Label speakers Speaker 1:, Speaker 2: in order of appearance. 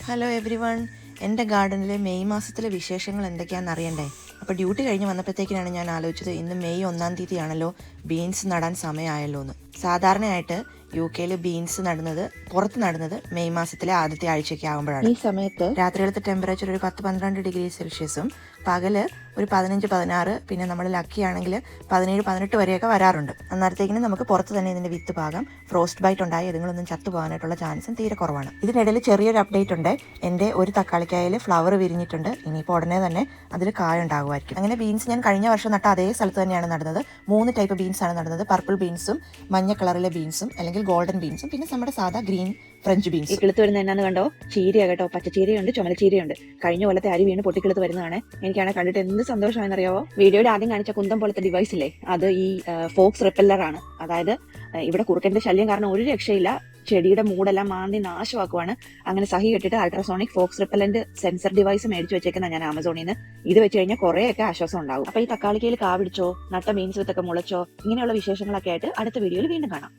Speaker 1: Hello every one. എൻ്റെ ഗാർഡനിലെ May മാസത്തിലെ വിശേഷങ്ങൾ എന്തൊക്കെയാണെന്ന് അറിയണ്ടേ? അപ്പോൾ ഡ്യൂട്ടി കഴിഞ്ഞ് വന്നപ്പോഴത്തേക്കിനാണ് ഞാൻ ആലോചിച്ചത് ഇന്ന് മെയ് 1 തീയതിയാണല്ലോ, ബീൻസ് നടാൻ സമയമായല്ലോ എന്ന്. സാധാരണയായിട്ട് UK ബീൻസ് പുറത്ത് നടുന്നത് മെയ് മാസത്തിലെ ആദ്യത്തെ ആഴ്ചയൊക്കെ ആകുമ്പോഴാണ്. ഈ സമയത്ത് രാത്രിയിലത്തെ ടെമ്പറേച്ചർ ഒരു 10-12 ഡിഗ്രി സെൽഷ്യസും പകല് ഒരു 15-16, പിന്നെ നമ്മൾ ലക്കി ആണെങ്കിൽ 17-18 വരെയൊക്കെ വരാറുണ്ട്. അന്നേരത്തേക്കിന് നമുക്ക് പുറത്ത് തന്നെ ഇതിൻ്റെ വിത്ത് പാകം. ഫ്രോസ്റ്റ് ബൈറ്റ് ഉണ്ടായി ഇതുങ്ങളൊന്നും ചത്തുപോകാനായിട്ടുള്ള ചാൻസും തീരെ കുറവാണ്. ഇതിനിടയിൽ ചെറിയൊരു അപ്ഡേറ്റ് ഉണ്ട്. എൻ്റെ ഒരു തക്കാളിക്കായയിൽ ഫ്ലവർ വിരിഞ്ഞിട്ടുണ്ട്. ഇനിയിപ്പോൾ ഉടനെ തന്നെ അതിൽ കായ ഉണ്ടാകുമായിരിക്കും. അങ്ങനെ ബീൻസ് ഞാൻ കഴിഞ്ഞ വർഷം നട്ട അതേ സ്ഥലത്ത് തന്നെയാണ് നടുന്നത്. 3 ടൈപ്പ് ബീൻസാണ് നടുന്നത്. പർപ്പിൾ ബീൻസും മഞ്ഞ കളറിലെ ബീൻസും അല്ലെങ്കിൽ ഗോൾഡൻ ബീൻസും പിന്നെ നമ്മുടെ സാധാ ഗ്രീൻ ഫ്രഞ്ച് ബീൻസ്.
Speaker 2: ഈ കിളുത്ത് വരുന്ന എന്നാന്ന് കണ്ടോ? ചീരയാ കേട്ടോ. പച്ചച്ചീരയുണ്ട്, ചുമലച്ചീരയുണ്ട്. കഴിഞ്ഞ കൊല്ലത്തെ അരി വീണ് പൊട്ടിക്കിളുത്ത് വരുന്നതാണ്. എനിക്കാണ് കണ്ടിട്ട് എന്ത് സന്തോഷമാണെന്നറിയാവോ? വീഡിയോയിൽ ആദ്യം കാണിച്ച കുന്തം പോലത്തെ ഡിവൈസ് ഇല്ലേ, അത് ഈ ഫോക്സ് റിപ്പല്ലർ ആണ്. അതായത് ഇവിടെ കുറുക്കന്റെ ശല്യം കാരണം ഒരു രക്ഷയില്ല, ചെടിയുടെ മൂടെല്ലാം മാന്തി നാശമാക്കുവാണ്. അങ്ങനെ സഹി കെട്ടിട്ട് ultrasonic fox repellent sensor device മേടിച്ചു വെച്ചേക്കുന്ന ഞാൻ ആമസോണിൽ നിന്ന്. ഇത് വെച്ച് കഴിഞ്ഞാൽ കുറേയൊക്കെ ആശ്വാസം ഉണ്ടാവും. അപ്പൊ ഈ തക്കാളിക്കയിൽ കാ പിടിച്ചോ, നട്ട ബീൻസ് വിത്തൊക്കെ മുളച്ചോ, ഇങ്ങനെയുള്ള വിശേഷങ്ങളൊക്കെ ആയിട്ട് അടുത്ത വീഡിയോയിൽ വീണ്ടും കാണാം.